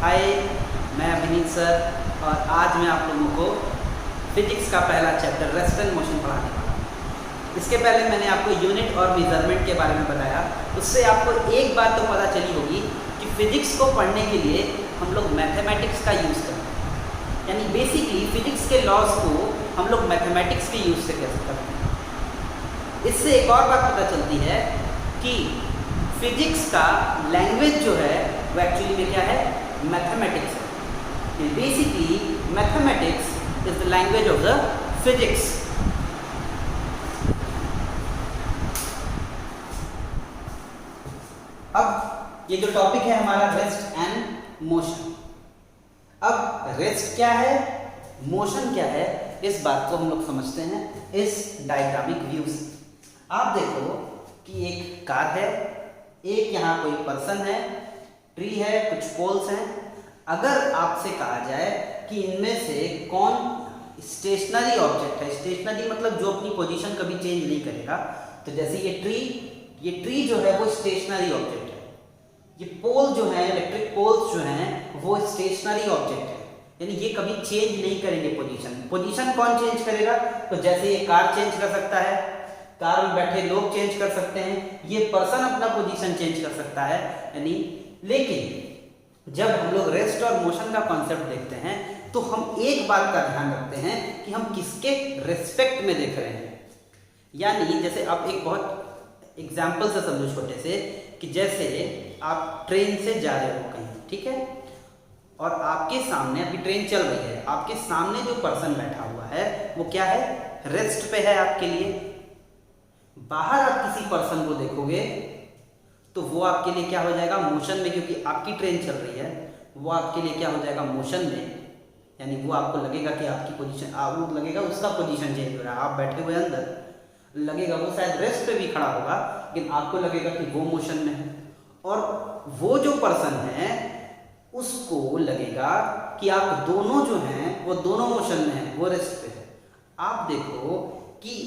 हाय, मैं अभिनीत सर और आज मैं आप लोगों को फिजिक्स का पहला चैप्टर रेस्ट एंड मोशन पढ़ाने वाला हूँ। इसके पहले मैंने आपको यूनिट और मेजरमेंट के बारे में बताया। उससे आपको एक बात तो पता चली होगी कि फिजिक्स को पढ़ने के लिए हम लोग मैथमेटिक्स का यूज़ करते हैं, यानी बेसिकली फिजिक्स के लॉज को हम लोग मैथमेटिक्स के यूज़ से कैसे करते हैं। इससे एक और बात पता चलती है कि फिजिक्स का लैंग्वेज जो है वो एक्चुअली में क्या है, मैथमेटिक्स है। Basically mathematics is the language of the physics. अब ये जो टॉपिक है हमारा रेस्ट एंड मोशन। अब रेस्ट क्या है, मोशन क्या है, इस बात को हम लोग समझते हैं इस डायग्रामिक व्यू से। आप देखो कि एक कार है, एक यहाँ कोई पर्सन है, ट्री है, कुछ पोल्स हैं। अगर आपसे कहा जाए कि इनमें से कौन स्टेशनरी ऑब्जेक्ट है, स्टेशनरी मतलब जो अपनी पोजीशन कभी चेंज नहीं करेगा, तो जैसे ये ट्री जो है वो स्टेशनरी ऑब्जेक्ट है। ये पोल जो है, इलेक्ट्रिक पोल्स जो हैं वो स्टेशनरी ऑब्जेक्ट है, यानी ये कभी चेंज नहीं करेंगे पोजीशन कौन चेंज करेगा? तो जैसे ये कार चेंज कर सकता है, कार में बैठे लोग चेंज कर सकते हैं, ये पर्सन अपना पोजीशन चेंज कर सकता है, यानी। लेकिन जब हम लोग रेस्ट और मोशन का कॉन्सेप्ट देखते हैं तो हम एक बात का ध्यान रखते हैं कि हम किसके रिस्पेक्ट में देख रहे हैं। यानी जैसे आप एक बहुत एग्जाम्पल से समझो छोटे से, कि जैसे आप ट्रेन से जा रहे हो कहीं, ठीक है, और आपके सामने अभी ट्रेन चल रही है, आपके सामने जो पर्सन बैठा हुआ है वो क्या है, रेस्ट पे है आपके लिए। बाहर आप किसी पर्सन को देखोगे तो वो आपके लिए क्या हो जाएगा, मोशन में, क्योंकि आपकी ट्रेन चल रही है, वो आपके लिए क्या हो जाएगा, मोशन में। यानी वो आपको लगेगा कि आपकी पोजीशन, वो लगेगा उसका पोजीशन चेंज हो रहा है। आप बैठे हुए अंदर, लगेगा वो शायद रेस्ट पे भी खड़ा होगा, लेकिन आपको लगेगा कि वो मोशन में है। और वो जो पर्सन है उसको लगेगा कि आप दोनों जो हैं वो दोनों मोशन में हैं, वो रेस्ट पे है। आप देखो कि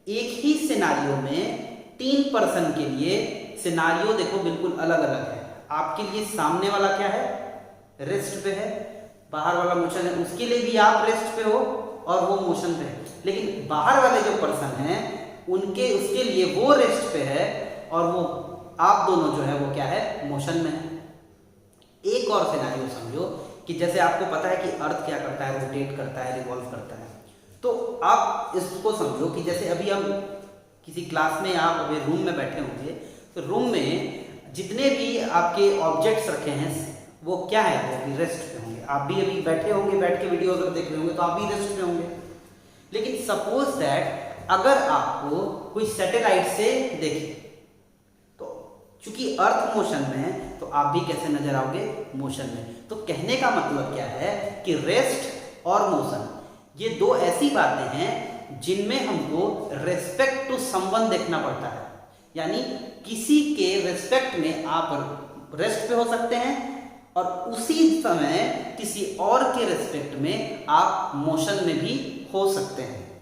एक ही सिनारियो में 3 पर्सन के लिए सिनारियो देखो बिल्कुल अलग अलग है। आपके लिए सामने वाला क्या है, रेस्ट पे है, बाहर वाला मोशन है, उसके लिए भी आप रेस्ट पे हो और वो मोशन पे है। लेकिन बाहर वाले जो पर्सन हैं उसके लिए वो रेस्ट पे है और वो आप दोनों जो है वो क्या है, मोशन में है। एक और सिनारियो समझो कि जैसे आपको पता है कि अर्थ क्या करता है, रोटेट करता है, रिवॉल्व करता है। तो आप इसको समझो कि जैसे अभी हम किसी क्लास में, आप अभी रूम में बैठे होंगे, तो रूम में जितने भी आपके ऑब्जेक्ट्स रखे हैं वो क्या है, वो भी रेस्ट पे होंगे। आप भी अभी बैठे होंगे, बैठ के वीडियो अगर देख रहे होंगे तो आप भी रेस्ट पे होंगे। लेकिन सपोज दैट अगर आपको कोई सैटेलाइट से देखे, तो चूंकि अर्थ मोशन में है तो आप भी कैसे नजर आओगे, मोशन में। तो कहने का मतलब क्या है कि रेस्ट और मोशन ये दो ऐसी बातें हैं जिनमें हमको रेस्पेक्ट टू समवन देखना पड़ता है। यानी किसी के रेस्पेक्ट में आप रेस्ट पे हो सकते हैं और उसी समय किसी और के रेस्पेक्ट में आप मोशन में भी हो सकते हैं।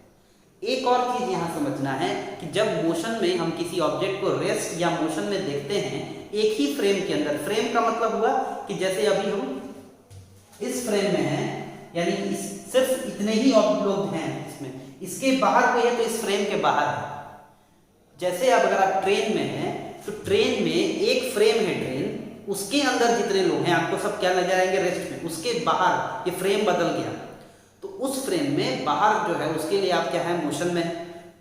एक और चीज यहां समझना है कि जब मोशन में हम किसी ऑब्जेक्ट को रेस्ट या मोशन में देखते हैं एक ही फ्रेम के अंदर, फ्रेम का मतलब हुआ कि जैसे अभी हम इस फ्रेम में हैं, यानी सिर्फ इतने ही लोग हैं इसमें, इसके बाहर कोई है तो इस फ्रेम के बाहर है। जैसे अब अगर आप ट्रेन में हैं तो ट्रेन में एक फ्रेम है ट्रेन, उसके अंदर जितने लोग हैं आपको सब क्या नजर आएंगे, रेस्ट में। उसके बाहर ये फ्रेम बदल गया तो उस फ्रेम में बाहर जो है उसके लिए आप क्या है, मोशन में है।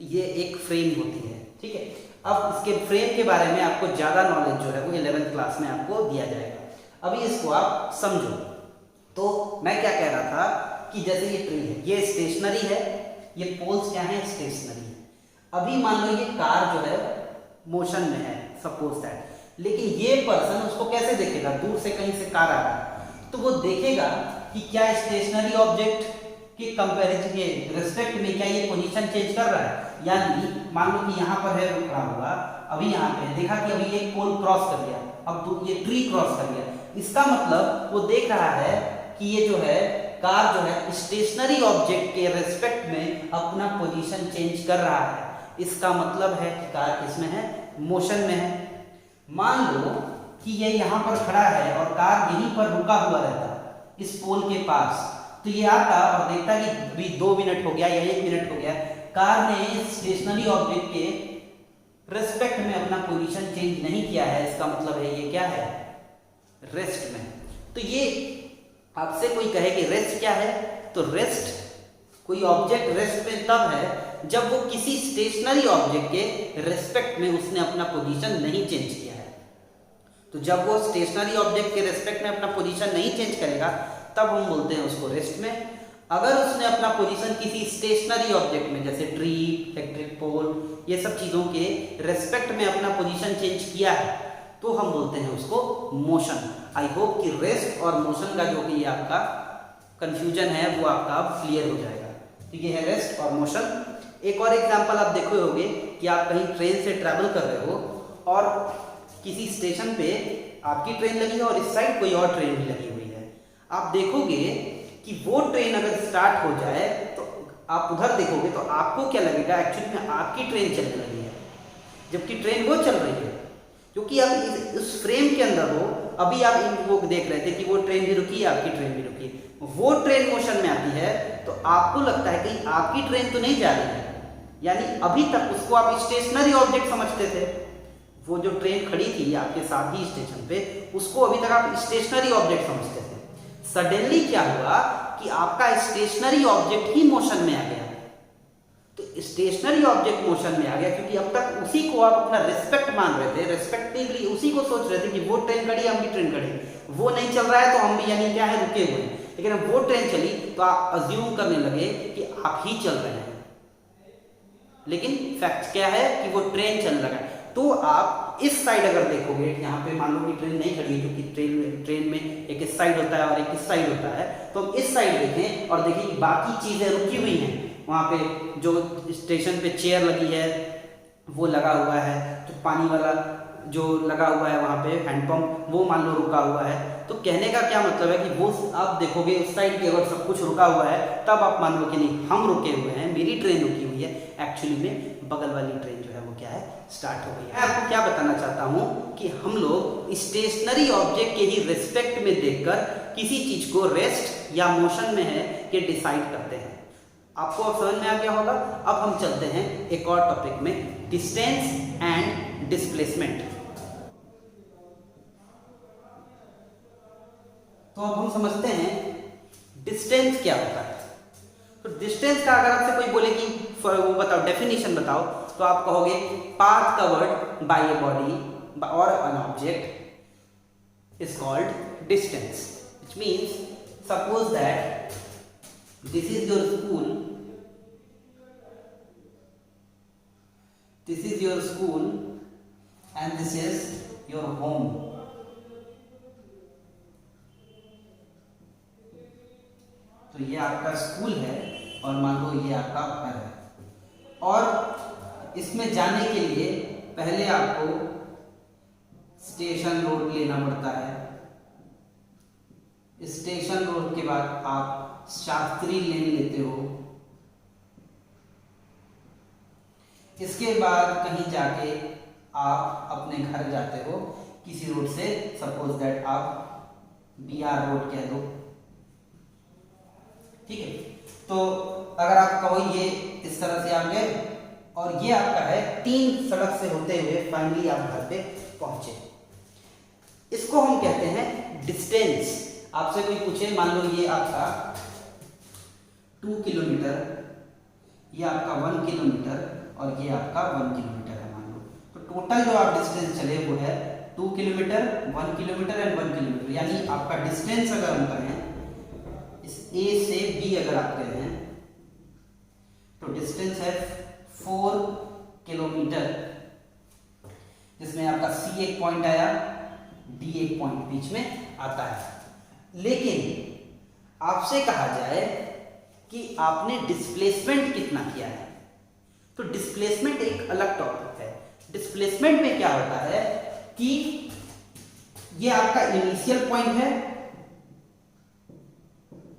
ये एक फ्रेम होती है, ठीक है। अब इसके फ्रेम के बारे में आपको ज्यादा नॉलेज जो है वो 11th क्लास में आपको दिया जाएगा। अभी इसको आप समझो। तो मैं क्या कह रहा था कि जैसे ये ट्री है, ये स्टेशनरी है, ये पोल्स क्या है, स्टेशनरी है। अभी मान लो ये कार जो है मोशन में है, सपोज दैट, लेकिन ये पर्सन उसको कैसे देखेगा, दूर से कहीं से कार आ रहा है तो वो देखेगा कि क्या स्टेशनरी ऑब्जेक्ट के कंपैरिजन के रिस्पेक्ट में क्या ये पोजीशन चेंज कर रहा है। यानी मान लो कि यहाँ पर है वो खड़ा हुआ, अभी यहाँ पे देखा कि अभी एक पोल क्रॉस कर गया, अब ये ट्री क्रॉस कर गया। इसका मतलब वो देख रहा है कि ये जो है कार जो है स्टेशनरी ऑब्जेक्ट के रेस्पेक्ट में अपना पोजीशन चेंज कर रहा है। इसका मतलब है कि कार किसमें है, मोशन में है। मान लो कि ये यहाँ पर खड़ा है और कार यहीं पर रुका हुआ रहता इस पोल के पास, तो ये आता और देखता कि अभी 2 मिनट हो गया या 1 मिनट हो गया, कार ने स्टेशनरी ऑब्जेक्ट के रेस्पेक्ट में अपना पोजीशन चेंज नहीं किया है, इसका मतलब है ये क्या है, रेस्ट में। तो ये आपसे कोई कहे कि रेस्ट क्या है, तो रेस्ट, कोई ऑब्जेक्ट रेस्ट में तब है जब वो किसी स्टेशनरी ऑब्जेक्ट के रेस्पेक्ट में उसने अपना पोजीशन नहीं चेंज किया है। तो जब वो स्टेशनरी ऑब्जेक्ट के रेस्पेक्ट में अपना पोजीशन नहीं चेंज करेगा तब हम बोलते हैं उसको रेस्ट में। अगर उसने अपना पोजीशन किसी स्टेशनरी ऑब्जेक्ट में, जैसे ट्री, इलेक्ट्रिक पोल, ये सब चीजों के रेस्पेक्ट में अपना पोजीशन चेंज किया है, तो हम बोलते हैं उसको मोशन। आई होप कि रेस्ट और मोशन का जो कि ये आपका कंफ्यूजन है वो आपका अब क्लियर हो जाएगा। तो ये है रेस्ट और मोशन। एक और एग्जांपल आप देखे होंगे कि आप कहीं ट्रेन से ट्रैवल कर रहे हो और किसी स्टेशन पे आपकी ट्रेन लगी है और इस साइड कोई और ट्रेन भी लगी हुई है। आप देखोगे कि वो ट्रेन अगर स्टार्ट हो जाए तो आप उधर देखोगे तो आपको क्या लगेगा, एक्चुअली में आपकी ट्रेन चलने लगी है, जबकि ट्रेन वो चल रही है। क्योंकि आप इस फ्रेम के अंदर हो, अभी आप इन वो देख रहे थे कि वो ट्रेन भी रुकी है, आपकी ट्रेन भी रुकी, वो ट्रेन मोशन में आती है तो आपको लगता है कि आपकी ट्रेन तो नहीं जा रही है, यानी अभी तक उसको आप स्टेशनरी ऑब्जेक्ट समझते थे। वो जो ट्रेन खड़ी थी आपके साथ ही स्टेशन पे, उसको अभी तक आप स्टेशनरी ऑब्जेक्ट समझते थे। सडनली क्या हुआ कि आपका स्टेशनरी ऑब्जेक्ट ही मोशन में आ गया। तो स्टेशनरी ऑब्जेक्ट मोशन में आ गया क्योंकि अब तक उसी को आप अपना रिस्पेक्ट मान रहे थे, रिस्पेक्टिवली उसी को सोच रहे थे कि वो ट्रेन खड़ी है, हम भी ट्रेन खड़ी, वो नहीं चल रहा है तो हम भी यानी क्या है, रुके हुए हैं। लेकिन अब वो ट्रेन चली तो आप अज्यूम करने लगे कि आप ही चल रहे हैं, लेकिन फैक्ट क्या है कि वो ट्रेन चल रहा है। तो आप इस साइड अगर देखोगे, यहाँ पे मान लो कि ट्रेन नहीं खड़ी है क्योंकि ट्रेन में एक इस साइड होता है और एक इस साइड होता है, तो हम इस साइड देखें और देखें कि बाकी चीजें रुकी हुई हैं। वहाँ पे जो स्टेशन पे चेयर लगी है वो लगा हुआ है, तो पानी वाला जो लगा हुआ है वहाँ पे हैंडपंप वो मान लो रुका हुआ है। तो कहने का क्या मतलब है कि वो आप देखोगे उस साइड पे अगर सब कुछ रुका हुआ है तब आप मान लो कि नहीं हम रुके हुए हैं, मेरी ट्रेन रुकी हुई है, एक्चुअली में बगल वाली ट्रेन जो है वो क्या है, स्टार्ट हो गई है। मैं आपको क्या बताना चाहता हूँ कि हम लोग स्टेशनरी ऑब्जेक्ट के ही रिस्पेक्ट में देखकर किसी चीज को रेस्ट या मोशन में है ये डिसाइड करते हैं। आपको अब समझ में आ गया होगा। अब हम चलते हैं एक और टॉपिक में, डिस्टेंस एंड डिस्प्लेसमेंट। तो अब हम समझते हैं डिस्टेंस क्या होता है। तो डिस्टेंस का अगर आपसे कोई बोले कि वो बताओ, डेफिनेशन बताओ, तो आप कहोगे path covered by a body और an object is called distance, which means suppose that this is your school, this is your school and this is your home. तो ये आपका स्कूल है और मान लो ये आपका घर है, और इसमें जाने के लिए पहले आपको स्टेशन रोड लेना पड़ता है। स्टेशन रोड के बाद आप शास्त्री लेन लेते हो, इसके बाद कहीं जाके आप अपने घर जाते हो किसी रोड से, सपोज दैट आप BR रोड कह दो, ठीक है। तो अगर आप कहो ये इस तरह से आप गए और ये आपका है 3 सड़क से होते हुए फाइनली आप घर पे पहुंचे, इसको हम कहते हैं डिस्टेंस। आपसे कोई पूछे, मान लो ये आपका 2 किलोमीटर, ये आपका 1 किलोमीटर और ये आपका 1 किलोमीटर है मान लो, तो टोटल जो आप डिस्टेंस चले वो है 2 किलोमीटर, 1 किलोमीटर एंड 1 किलोमीटर। यानी आपका डिस्टेंस अगर हम करें इस A से B अगर आप करें तो डिस्टेंस है 4 किलोमीटर, जिसमें आपका C एक पॉइंट आया, D एक पॉइंट बीच में आता है। लेकिन आपसे कहा जाए कि आपने डिस्प्लेसमेंट कितना किया है, तो डिस्प्लेसमेंट एक अलग टॉपिक है। डिस्प्लेसमेंट में क्या होता है कि ये आपका इनिशियल पॉइंट है,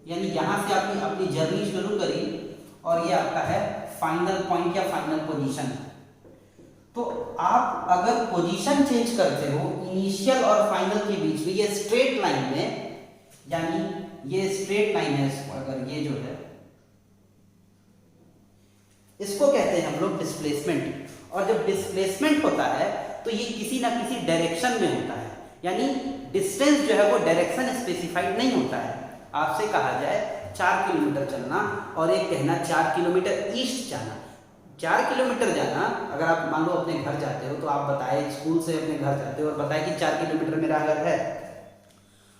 यानी यहां से आपने अपनी जर्नी शुरू करी, और ये आपका है फाइनल पॉइंट या फाइनल पोजीशन। तो आप अगर पोजीशन चेंज करते हो इनिशियल और फाइनल के बीच में, ये स्ट्रेट लाइन में, यानी ये स्ट्रेट लाइन है, अगर ये जो है इसको कहते हैं हम लोग डिस्प्लेसमेंट। और जब डिस्प्लेसमेंट होता है तो ये किसी ना किसी डायरेक्शन में होता है, यानी डिस्टेंस जो है वो डायरेक्शन स्पेसिफाइड नहीं होता है। आपसे कहा जाए 4 किलोमीटर चलना और एक कहना 4 किलोमीटर ईस्ट जाना। 4 किलोमीटर जाना, अगर आप मान लो अपने घर जाते हो तो आप बताए स्कूल से अपने घर जाते हो और बताए कि 4 किलोमीटर मेरा घर है,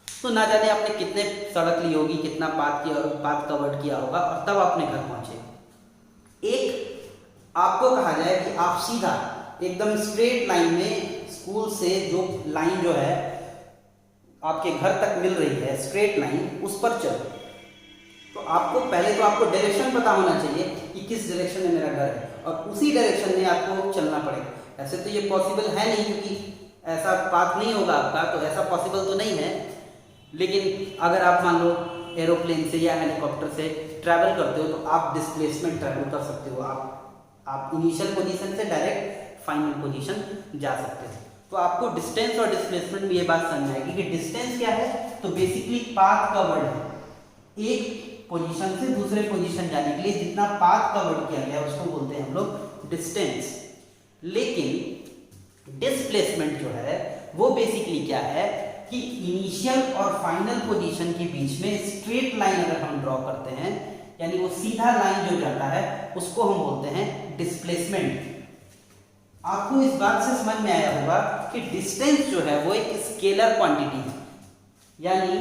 तो ना जाने आपने कितने सड़क ली होगी, कितना पाथ कवर्ड किया होगा और तब अपने घर पहुंचे। एक आपको कहा जाए कि आप सीधा एकदम स्ट्रेट लाइन में स्कूल से जो लाइन जो है आपके घर तक मिल रही है, स्ट्रेट लाइन, उस पर चलो, तो आपको पहले तो आपको डायरेक्शन पता होना चाहिए कि किस डायरेक्शन में मेरा घर है और उसी डायरेक्शन में आपको चलना पड़ेगा। ऐसे तो ये पॉसिबल है नहीं, क्योंकि ऐसा पाथ नहीं होगा आपका, तो ऐसा पॉसिबल तो नहीं है। लेकिन अगर आप मान लो एरोप्लेन से या हेलीकॉप्टर से ट्रैवल करते हो तो आप डिस्प्लेसमेंट ट्रैवल कर सकते हो। आप इनिशियल पोजीशन से डायरेक्ट फाइनल पोजीशन जा सकते हो। तो आपको डिस्टेंस और डिस्प्लेसमेंट में ये बात समझ आएगी कि डिस्टेंस क्या है, तो बेसिकली पाथ कवर्ड है। एक पोजीशन से दूसरे पोजीशन जाने के लिए जितना पाथ कवर्ड किया गया उसको बोलते हैं हम लोग डिस्टेंस। लेकिन डिस्प्लेसमेंट जो है वो बेसिकली क्या है कि इनिशियल और फाइनल पोजीशन के बीच में स्ट्रेट लाइन अगर हम ड्रॉ करते हैं, यानी वो सीधा लाइन जो जाता है उसको हम बोलते हैं डिस्प्लेसमेंट। आपको इस बात से समझ में आया होगा कि डिस्टेंस जो है वो एक स्केलर क्वांटिटी है, यानी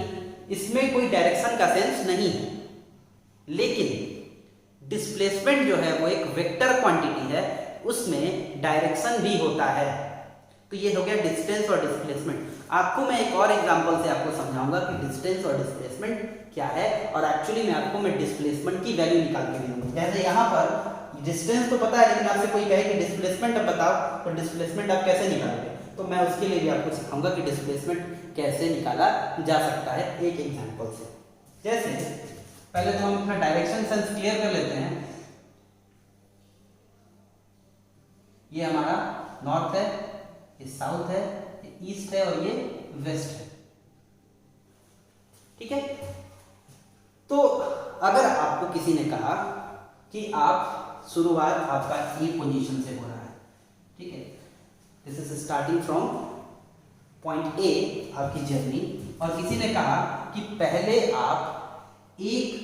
इसमें कोई डायरेक्शन का सेंस नहीं है। लेकिन डिस्प्लेसमेंट जो है वो एक वेक्टर क्वांटिटी है, उसमें डायरेक्शन भी होता है। तो ये हो गया डिस्टेंस और डिस्प्लेसमेंट। आपको मैं एक और एग्जांपल से आपको समझाऊंगा कि डिस्टेंस और डिस्प्लेसमेंट क्या है, और एक्चुअली में आपको मैं डिस्प्लेसमेंट की वैल्यू निकाल के दूंगा। जैसे यहाँ पर डिस्टेंस तो पता है, लेकिन आपसे कोई कहे कि डिस्प्लेसमेंट अब बताओ, तो डिस्प्लेसमेंट आप कैसे निकालोगे, तो मैं उसके लिए भी आपको सिखाऊंगा कि डिस्प्लेसमेंट कैसे निकाला जा सकता है एक एग्जांपल से। जैसे पहले तो हम अपना डायरेक्शन सेंस क्लियर कर लेते हैं। ये हमारा नॉर्थ है, ये साउथ है, ये ईस्ट है और ये वेस्ट है। ठीक है, तो अगर आपको किसी ने कहा कि आप शुरुआत आपका ए पोजीशन से हो रहा है, ठीक है, this is starting from point A आपकी जर्नी, और किसी ने कहा कि पहले आप 1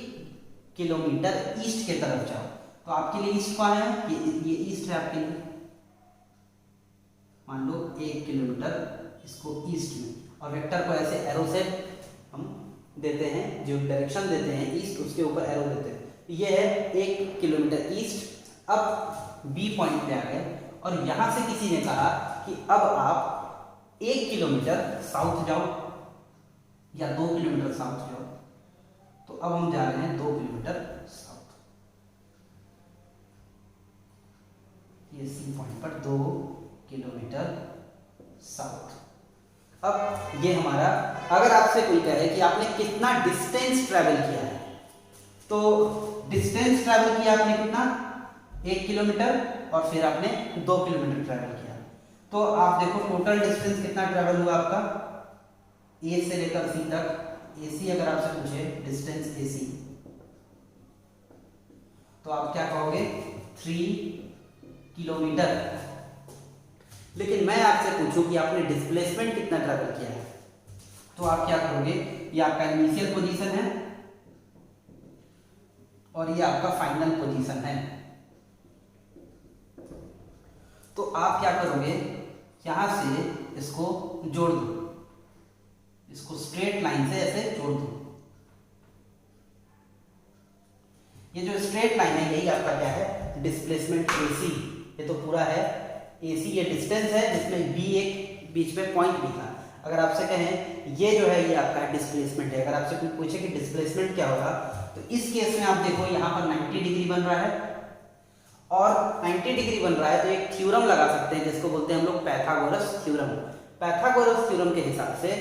किलोमीटर ईस्ट के तरफ जाओ, तो आपके लिए ईस्ट कहाँ है, ये ईस्ट है आपके लिए। मान लो 1 किलोमीटर इसको ईस्ट में, और वेक्टर को ऐसे एरो से हम देते हैं, जो डायरेक्शन देते हैं ईस्ट उसके ऊपर एरो देते हैं। ये है 1 किलोमीटर ईस्ट। अब बी पॉइंट पे आ गए और यहां से किसी ने कहा कि अब आप 1 किलोमीटर साउथ जाओ या 2 किलोमीटर साउथ जाओ, तो अब हम जा रहे हैं 2 किलोमीटर साउथ। ये सी पॉइंट पर 2 किलोमीटर साउथ। अब ये हमारा, अगर आपसे कोई कहे कि आपने कितना डिस्टेंस ट्रैवल किया है, तो डिस्टेंस ट्रैवल किया आपने कितना, 1 किलोमीटर, और फिर आपने 2 किलोमीटर ट्रैवल किया, तो आप देखो टोटल डिस्टेंस कितना ट्रैवल हुआ आपका, ए से लेकर सी तक। एसी अगर आपसे पूछे डिस्टेंस एसी, तो आप क्या कहोगे, 3 किलोमीटर। लेकिन मैं आपसे पूछूं कि आपने डिस्प्लेसमेंट कितना ट्रैवल किया है, तो आप क्या करोगे, ये आपका इनिशियल पोजीशन है और ये आपका फाइनल पोजीशन है। तो आप क्या करोगे, यहां से इसको जोड़ दो, इसको स्ट्रेट लाइन से ऐसे जोड़ दो। ये जो स्ट्रेट लाइन है यही आपका क्या है, डिस्प्लेसमेंट एसी। ये तो पूरा है एसी, ये डिस्टेंस है जिसमें बी एक बीच में पॉइंट भी था। अगर आपसे कहें ये जो है ये आपका डिस्प्लेसमेंट है, अगर आपसे कोई पूछे कि डिस्प्लेसमेंट क्या होगा, तो इस केस में आप देखो यहाँ पर 90 डिग्री बन रहा है, और 90 डिग्री बन रहा है तो एक थ्योरम लगा सकते हैं जिसको बोलते हैं हम लोग पाइथागोरस थ्योरम। पाइथागोरस थ्योरम के हिसाब से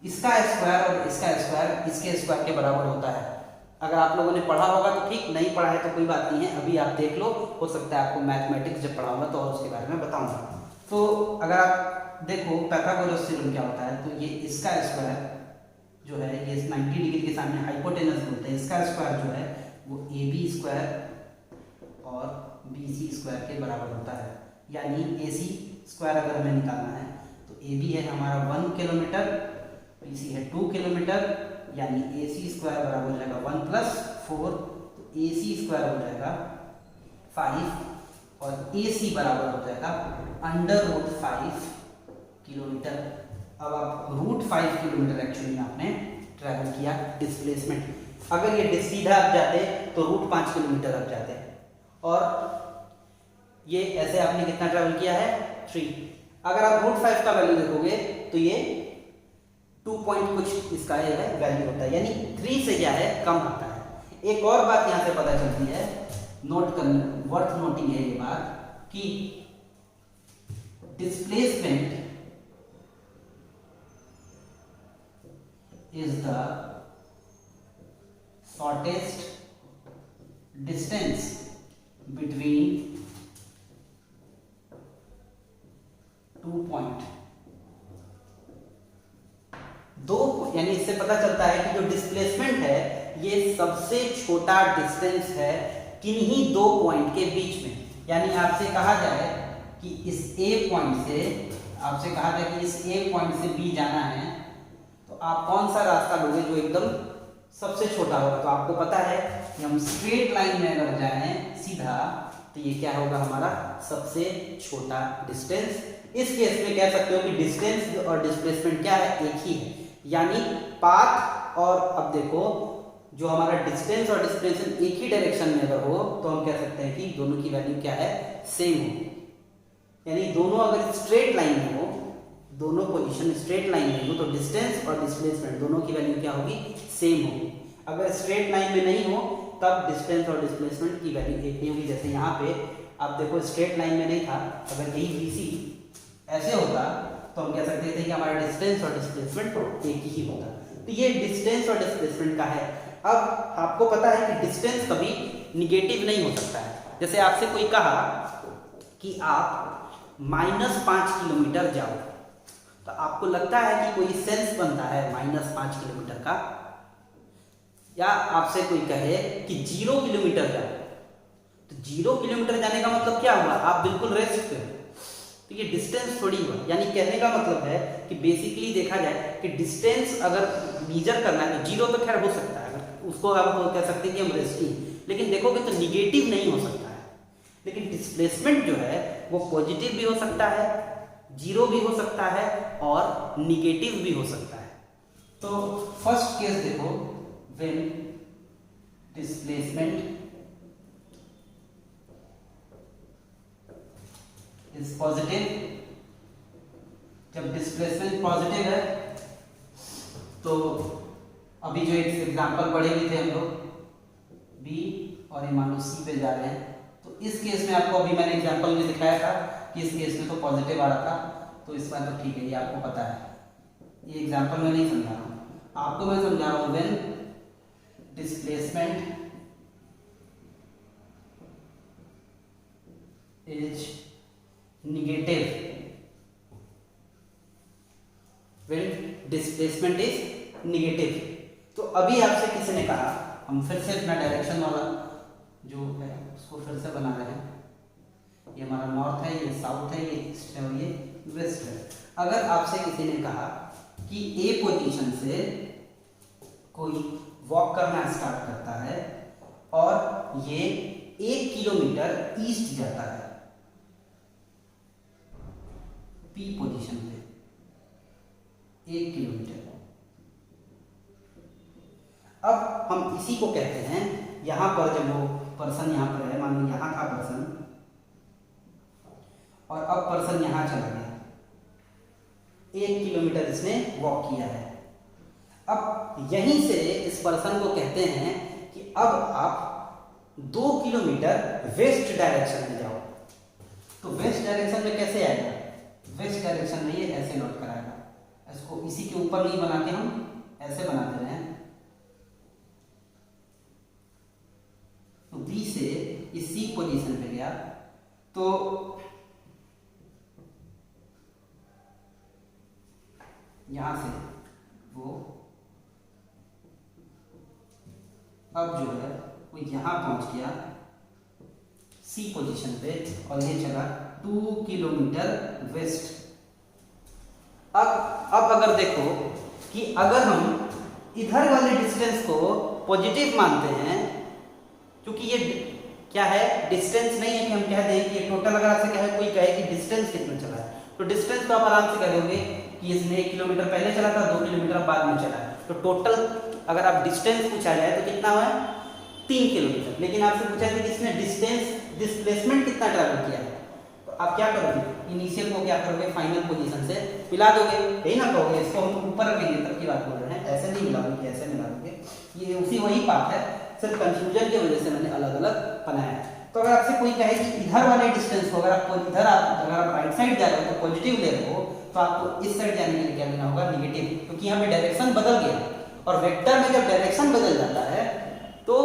इसका स्क्वायर और इसका स्क्वायर इसके स्क्वायर के बराबर होता है। अगर आप लोगों ने पढ़ा होगा तो ठीक, नहीं पढ़ा है तो कोई बात नहीं है, अभी आप देख लो, हो सकता है आपको मैथमेटिक्स जब पढ़ाऊंगा तो और उसके बारे में बताऊंगा। तो अगर आप देखो पाइथागोरस थ्योरम क्या होता है, तो ये इसका स्क्वायर जो है ये 90 डिग्री के सामने हाइपोटेनस बोलते हैं, इसका स्क्वायर जो है वो ए बी स्क्वायर और बी सी स्क्वायर के बराबर होता है। यानी ए सी स्क्वायर अगर हमें निकालना है तो ए बी है हमारा 1 किलोमीटर, बी सी है 2 किलोमीटर, यानी ए सी स्क्वायर बराबर हो जाएगा 1 + 4, तो ए सी स्क्वायर हो जाएगा 5 और ए सी बराबर हो जाएगा √5 किलोमीटर। अब आप √5 किलोमीटर एक्चुअली में आपने ट्रैवल किया डिस्प्लेसमेंट। अगर ये सीधा आप जाते तो √5 किलोमीटर आप जाते, और ये ऐसे आपने कितना ट्रैवल किया है 3। अगर आप √5 का वैल्यू देखोगे तो ये 2 पॉइंट कुछ इसका ये है वैल्यू होता है, यानी 3 से क्या है कम आता है। एक और बात यहाँ से पता चलती है, नोट करना वर्थ नोटिंग है ये बात कि displacement is the shortest distance between 2 point। यानी इससे पता चलता है कि जो डिस्प्लेसमेंट है ये सबसे छोटा डिस्टेंस है किन्हीं 2 पॉइंट के बीच में। यानी आपसे कहा जाए कि इस ए पॉइंट से इस ए पॉइंट से बी जाना है, तो आप कौन सा रास्ता लोगे जो एकदम सबसे छोटा होगा। तो आपको पता है कि हम स्ट्रेट लाइन में अगर जाएं सीधा तो ये क्या होगा हमारा सबसे छोटा डिस्टेंस। इस केस में कह सकते हो कि डिस्टेंस और डिस्प्लेसमेंट क्या है एक ही है, यानी पाथ और अब देखो जो हमारा डिस्टेंस और डिस्प्लेसमेंट एक ही डायरेक्शन में अगर हो तो हम कह सकते हैं कि दोनों की वैल्यू क्या है सेम हो। यानी दोनों अगर स्ट्रेट लाइन में हो, दोनों पोजीशन स्ट्रेट लाइन में हो तो डिस्टेंस और डिस्प्लेसमेंट दोनों की वैल्यू क्या होगी सेम होगी। अगर स्ट्रेट लाइन में नहीं हो तब डिस्टेंस और डिस्प्लेसमेंट की वैल्यू एक नहीं होगी। जैसे यहाँ पे आप देखो स्ट्रेट लाइन में नहीं था, अगर यही BC ऐसे होता तो हम कह सकते थे कि हमारा डिस्टेंस और डिस्प्लेसमेंट एक ही होता। तो ये डिस्टेंस और डिस्प्लेसमेंट का है। अब आपको पता है कि डिस्टेंस कभी निगेटिव नहीं हो सकता है। जैसे आपसे कोई कहा कि आप -5 किलोमीटर जाओ, तो आपको लगता है कि कोई सेंस बनता है -5 किलोमीटर का, या आपसे कोई कहे कि 0 किलोमीटर जाओ, तो 0 किलोमीटर जाने का मतलब क्या हुआ, आप बिल्कुल रेस्ट पे हो, तो ये डिस्टेंस थोड़ी हुआ। यानी कहने का मतलब है कि बेसिकली देखा जाए कि डिस्टेंस अगर मेजर करना है तो 0 तो खैर हो सकता है, अगर उसको आप कह सकते हैं कि हम रेस्टिंग, लेकिन देखोगे तो निगेटिव नहीं हो सकता है। लेकिन डिस्प्लेसमेंट जो है वो पॉजिटिव भी हो सकता है, 0 भी हो सकता है और निगेटिव भी हो सकता है। तो फर्स्ट केस देखो, व्हेन डिस्प्लेसमेंट इज पॉजिटिव, जब डिस्प्लेसमेंट पॉजिटिव है तो अभी जो एक एग्जांपल पढ़े हुए थे हम लोग बी और ये मान लो सी पे जा रहे हैं, तो इस केस में आपको अभी मैंने एग्जांपल में दिखाया था कि इस केस में तो पॉजिटिव आ रहा था, तो इस बार तो ठीक है, ये आपको पता है। ये एग्जांपल में नहीं समझा रहा हूँ, आपको मैं समझा रहा हूँ when displacement is negative, when displacement is negative. तो अभी आपसे किसी ने कहा, हम फिर से अपना डायरेक्शन वाला जो है उसको फिर से बना रहे हैं, ये हमारा नॉर्थ है, ये साउथ है, ये ईस्ट है और ये वेस्ट है। अगर आपसे किसी ने कहा कि ए पोजीशन से कोई वॉक करना स्टार्ट करता है और ये 1 किलोमीटर ईस्ट जाता है पी पोजीशन पे 1 किलोमीटर, अब हम इसी को कहते हैं, यहां पर जब वो पर्सन यहां पर है, मान लो यहां था पर्सन और अब पर्सन यहां चला गया, 1 किलोमीटर इसने वॉक किया है। अब यहीं से इस पर्सन को कहते हैं कि अब आप 2 किलोमीटर वेस्ट डायरेक्शन में जाओ। तो वेस्ट डायरेक्शन में कैसे आएगा, वेस्ट डायरेक्शन में ये ऐसे लौट कर आएगा, इसको इसी के ऊपर नहीं बना के हम ऐसे बना दे रहे हैं। तो बी से इस सी पोजीशन पे गया, तो यहां से वो अब जो है वो यहां पहुंच गया सी पोजीशन पे और ये चला 2 किलोमीटर वेस्ट। अब अगर देखो कि अगर हम इधर वाले डिस्टेंस को पॉजिटिव मानते हैं, क्योंकि ये क्या है डिस्टेंस नहीं है कि हम कह दें कि टोटल, अगर आपसे कहे कोई कहे कि डिस्टेंस कितना चला है तो डिस्टेंस तो आप आराम से कह दोगे कि इसने 1 किलोमीटर पहले चला था, 2 किलोमीटर बाद में चला है, तो टोटल अगर आप डिस्टेंस पूछा जाए तो कितना हुआ है 3 किलोमीटर। लेकिन आपसे पूछा कि इसने डिस्प्लेसमेंट कितना ट्रैवल किया है, तो आप क्या करोगे इनिशियल को क्या करोगे फाइनल पोजीशन से मिला दोगे, यही ना कहोगे इसको हम ऊपर रखेंगे तब की बात बोल रहे हैं, ऐसे नहीं मिला दोगे, ऐसे मिला दोगे, ये उसी वही बात है, सिर्फ कंफ्यूजन की वजह से मैंने अलग अलग बनाया है। तो अगर आपसे कोई कहे कि इधर वाले डिस्टेंस को अगर आप राइट साइड जा रहे हो तो पॉजिटिव ले रहे हो, तो आपको इस साइड जाने के लिए क्या लेना होगा नेगेटिव, क्योंकि यहाँ पे डायरेक्शन बदल गया और वेक्टर में जब डायरेक्शन बदल जाता है तो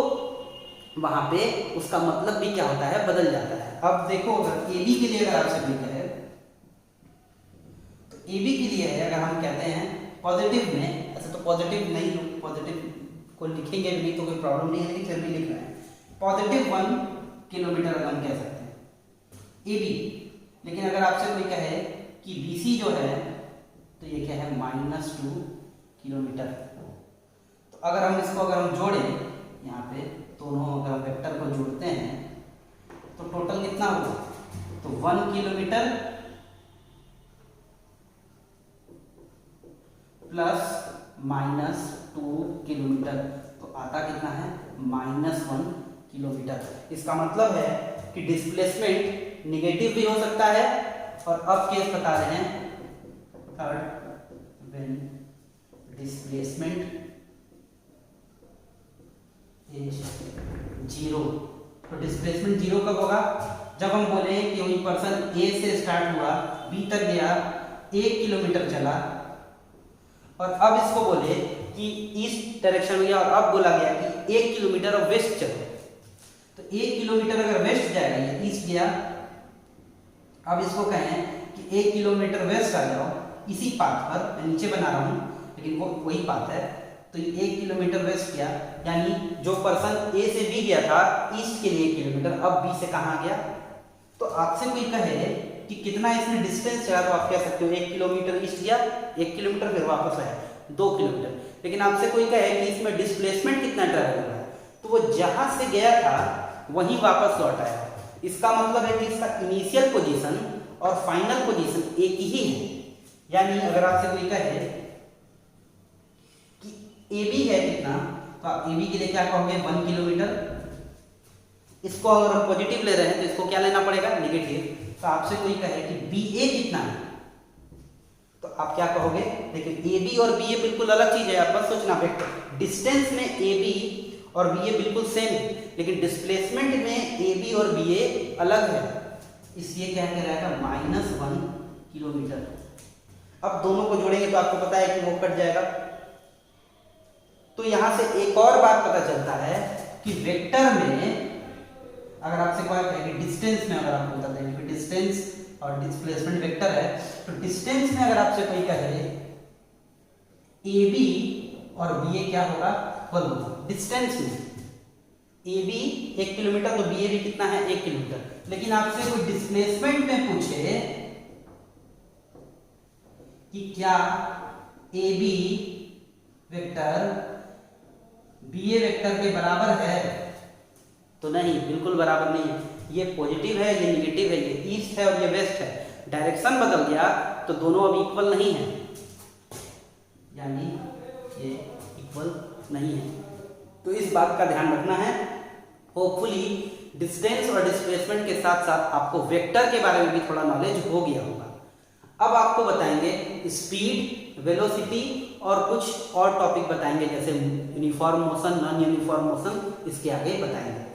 वहां पे उसका मतलब भी क्या होता है बदल जाता है। अब देखो अगर ए बी के लिए अगर आपसे कोई कहे तो ए बी के लिए है अगर हम कहते हैं पॉजिटिव में, ऐसे तो पॉजिटिव नहीं पॉजिटिव को लिखेंगे भी नहीं तो कोई प्रॉब्लम नहीं है, लेकिन फिर भी लिख रहे हैं पॉजिटिव 1 किलोमीटर अगर हम कह सकते हैं ए बी। लेकिन अगर आपसे कोई कहे कि बी सी जो है तो ये क्या है -2 किलोमीटर, तो अगर हम इसको अगर हम जोड़ें यहाँ पे दोनों अगर हम वेक्टर को जोड़ते हैं तो टोटल कितना होगा, तो 1 किलोमीटर प्लस -2 किलोमीटर, तो आता कितना है -1 किलोमीटर। इसका मतलब है कि डिस्प्लेसमेंट निगेटिव भी हो सकता है, और अब केस बता रहे हैं थर्ड व्हेन डिस्प्लेसमेंट इज 0। तो डिस्प्लेसमेंट 0 कब होगा, जब हम बोले कि वही पर्सन ए से स्टार्ट हुआ बी तक गया 1 किलोमीटर चला, और अब इसको बोले कि ईस्ट डायरेक्शन में गया और अब बोला गया कि 1 किलोमीटर और वेस्ट चलो, तो 1 किलोमीटर अगर वेस्ट जाएगा ये ईस्ट गया, अब इसको कहें कि 1 किलोमीटर वेस्ट आ जाओ इसी पाथ पर, मैं नीचे बना रहा हूं लेकिन वो वही पाथ है, तो 1 किलोमीटर वेस्ट गया, यानी जो पर्सन ए से बी गया था ईस्ट के लिए 1 किलोमीटर, अब बी से कहां गया, तो आपसे कोई कहे कि कितना इसने डिस्टेंस चला, तो आप कह सकते हो 1 किलोमीटर ईस्ट गया 1 किलोमीटर फिर वापस आया 2 किलोमीटर। लेकिन आपसे कोई कहे कि इसमें डिस्प्लेसमेंट कितना ट्रैवल हुआ है, तो वो जहां से गया था वहीं वापस लौट आया। इसका मतलब है कि इसका इनिशियल पोजीशन और फाइनल पोजीशन एक ही है। यानी अगर आपसे कोई कहे कि ए बी है कितना, तो आप ए बी के लिए क्या कहोगे 1 किलोमीटर, इसको अगर हम पॉजिटिव ले रहे हैं तो इसको क्या लेना पड़ेगा नेगेटिव। तो आपसे कोई कहे कि बी ए कितना है, तो आप क्या कहोगे, देखिए ए बी और बी ए बिल्कुल अलग चीज है, आप बस सोचना वेक्टर डिस्टेंस में ए बी और बी ए बिल्कुल सेम है, लेकिन डिस्प्लेसमेंट में ए बी और बी ए अलग है, इसलिए क्या कहलाएगा -1 किलोमीटर। अब दोनों को जोड़ेंगे तो आपको पता है कि वो कट जाएगा। तो यहां से एक और बात पता चलता है कि वेक्टर में अगर आपसे कोई कहे कि डिस्टेंस में, अगर आपको बता दें कि डिस्टेंस और डिस्प्लेसमेंट वेक्टर है, तो डिस्टेंस में अगर आपसे कोई कहे ए बी और बी ए क्या होगा, बोलो डिस्टेंस में ए बी 1 किलोमीटर तो बी ए भी कितना है 1 किलोमीटर। लेकिन आपसे कोई डिस्प्लेसमेंट में पूछे कि क्या A B vector B A vector के बराबर है, तो नहीं, बिल्कुल बराबर नहीं है। ये पॉजिटिव है ये निगेटिव है, ये ईस्ट है और ये वेस्ट है, डायरेक्शन बदल गया तो दोनों अब इक्वल नहीं है, यानी ये इक्वल नहीं है। तो इस बात का ध्यान रखना है। होपफुली डिस्टेंस और डिस्प्लेसमेंट के साथ साथ आपको वेक्टर के बारे में भी थोड़ा नॉलेज हो गया होगा। अब आपको बताएंगे स्पीड, वेलोसिटी और कुछ और टॉपिक बताएंगे, जैसे uniform motion, non uniform motion, इसके आगे बताएंगे।